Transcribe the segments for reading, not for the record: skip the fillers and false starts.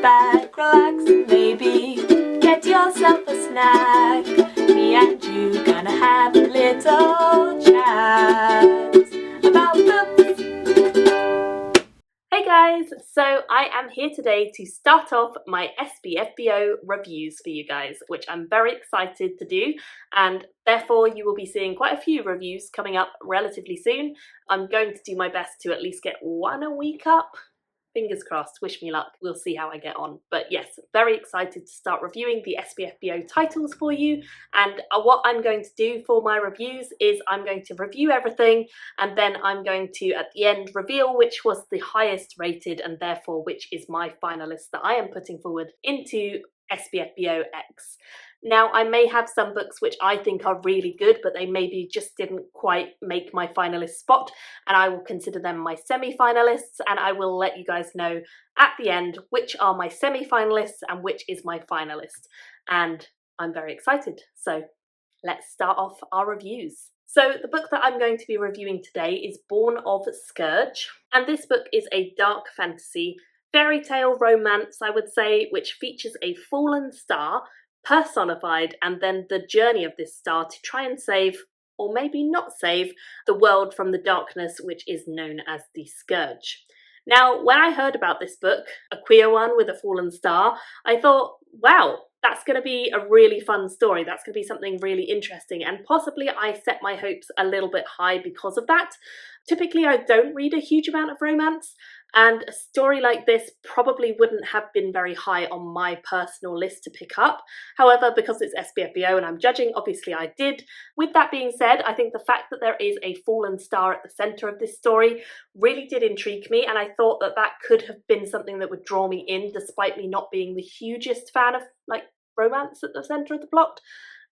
back, relax, and maybe get yourself a snack. Me and you gonna have a little chat about books. Hey guys, so I am here today to start off my SBFBO reviews for you guys, which I'm very excited to do, and therefore you will be seeing quite a few reviews coming up relatively soon. I'm going to do my best to at least get one a week up. Fingers crossed, wish me luck, we'll see how I get on. But yes, very excited to start reviewing the SBFBO titles for you, and what I'm going to do for my reviews is I'm going to review everything, and then I'm going to, at the end, reveal which was the highest rated and therefore which is my finalist that I am putting forward into SBFBO X. Now, I may have some books which I think are really good, but they maybe just didn't quite make my finalist spot, and I will consider them my semi-finalists, and I will let you guys know at the end which are my semi-finalists and which is my finalist. And I'm very excited, so let's start off our reviews. So the book that I'm going to be reviewing today is Born of Scourge, and this book is a dark fantasy, fairy tale romance, I would say, which features a fallen star personified, and then the journey of this star to try and save, or maybe not save, the world from the darkness which is known as the Scourge. Now, when I heard about this book, a queer one with a fallen star, I thought, wow, that's going to be a really fun story. That's going to be something really interesting, and possibly I set my hopes a little bit high because of that. Typically, I don't read a huge amount of romance, and a story like this probably wouldn't have been very high on my personal list to pick up. However, because it's SBFBO and I'm judging, obviously I did. With that being said, I think the fact that there is a fallen star at the centre of this story really did intrigue me, and I thought that that could have been something that would draw me in, despite me not being the hugest fan of, like, romance at the centre of the plot.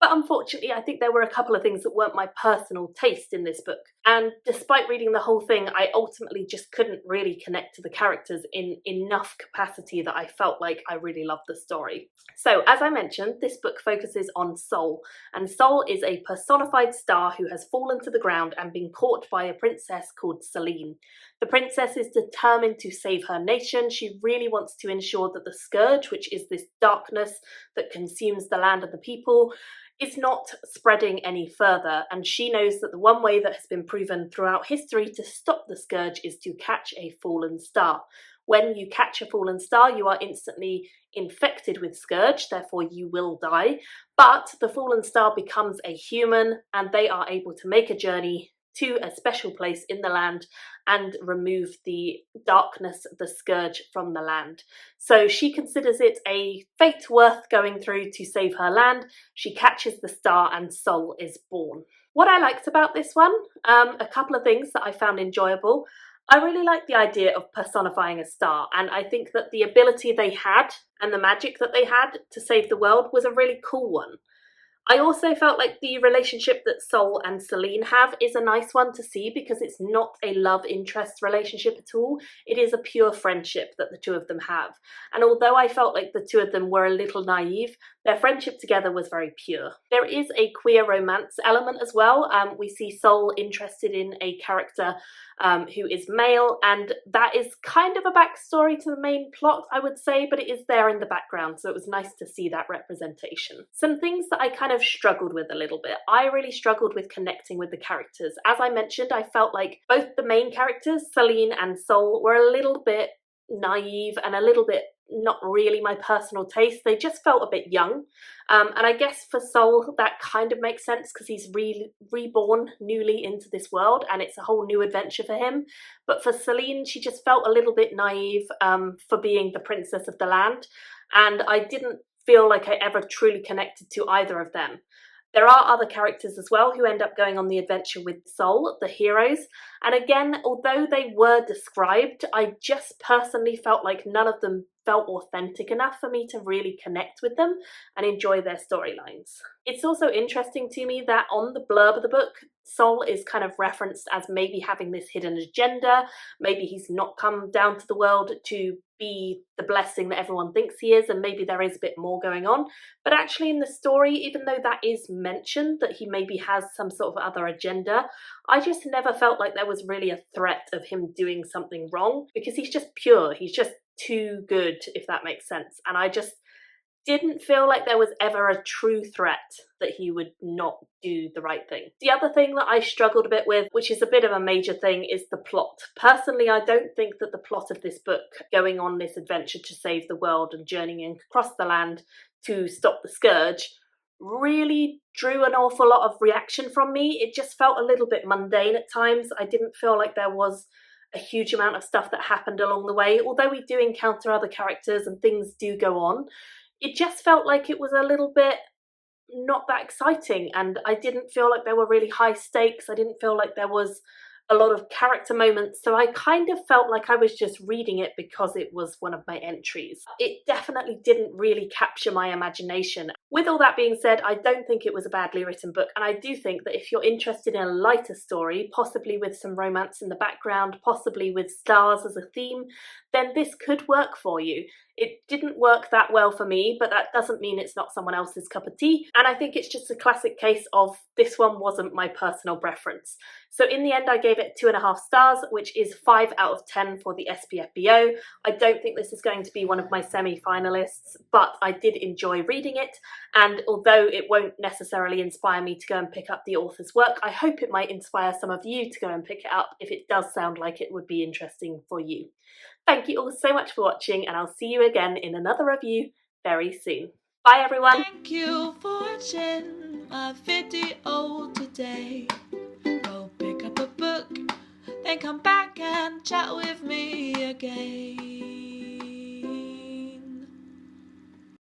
But unfortunately, I think there were a couple of things that weren't my personal taste in this book. And despite reading the whole thing, I ultimately just couldn't really connect to the characters in enough capacity that I felt like I really loved the story. So, as I mentioned, this book focuses on Sol, and Sol is a personified star who has fallen to the ground and been caught by a princess called Celine. The princess is determined to save her nation. She really wants to ensure that the Scourge, which is this darkness that consumes the land and the people, is not spreading any further, and she knows that the one way that has been proven throughout history to stop the Scourge is to catch a fallen star. When you catch a fallen star, you are instantly infected with Scourge, therefore you will die, but the fallen star becomes a human, and they are able to make a journey to a special place in the land and remove the darkness, the Scourge, from the land. So she considers it a fate worth going through to save her land. She catches the star and Sol is born. What I liked about this one, a couple of things that I found enjoyable. I really liked the idea of personifying a star, and I think that the ability they had and the magic that they had to save the world was a really cool one. I also felt like the relationship that Sol and Celine have is a nice one to see, because it's not a love interest relationship at all. It is a pure friendship that the two of them have. And although I felt like the two of them were a little naive, their friendship together was very pure. There is a queer romance element as well. We see Sol interested in a character who is male, and that is kind of a backstory to the main plot, I would say, but it is there in the background, so it was nice to see that representation. Some things that I kind of struggled with a little bit. I really struggled with connecting with the characters. As I mentioned, I felt like both the main characters, Celine and Sol, were a little bit naive and a little bit not really my personal taste. They just felt a bit young, and I guess for Sol that kind of makes sense because he's reborn newly into this world and it's a whole new adventure for him. But for Celine, she just felt a little bit naive for being the princess of the land, and I didn't feel like I ever truly connected to either of them. There are other characters as well who end up going on the adventure with Sol, the heroes, and again, although they were described, I just personally felt like none of them felt authentic enough for me to really connect with them and enjoy their storylines. It's also interesting to me that on the blurb of the book, Sol is kind of referenced as maybe having this hidden agenda. Maybe he's not come down to the world to be the blessing that everyone thinks he is, and maybe there is a bit more going on. But actually in the story, even though that is mentioned, that he maybe has some sort of other agenda, I just never felt like there was really a threat of him doing something wrong, because he's just pure, he's just too good, if that makes sense. And I just didn't feel like there was ever a true threat that he would not do the right thing. The other thing that I struggled a bit with, which is a bit of a major thing, is the plot. Personally, I don't think that the plot of this book, going on this adventure to save the world and journeying across the land to stop the Scourge, really drew an awful lot of reaction from me. It just felt a little bit mundane at times. I didn't feel like there was a huge amount of stuff that happened along the way. Although we do encounter other characters and things do go on, it just felt like it was a little bit not that exciting, and I didn't feel like there were really high stakes. I didn't feel like there was a lot of character moments, so I kind of felt like I was just reading it because it was one of my entries. It definitely didn't really capture my imagination. With all that being said, I don't think it was a badly written book, and I do think that if you're interested in a lighter story, possibly with some romance in the background, possibly with stars as a theme, then this could work for you. It didn't work that well for me, but that doesn't mean it's not someone else's cup of tea, and I think it's just a classic case of this one wasn't my personal preference. So in the end, I gave it 2.5 stars, which is 5 out of 10 for the SPFBO. I don't think this is going to be one of my semi-finalists, but I did enjoy reading it, and although it won't necessarily inspire me to go and pick up the author's work, I hope it might inspire some of you to go and pick it up if it does sound like it would be interesting for you. Thank you all so much for watching, and I'll see you again in another review very soon. Bye everyone! Thank you for watching my video today. Go pick up a book, then come back and chat with me again.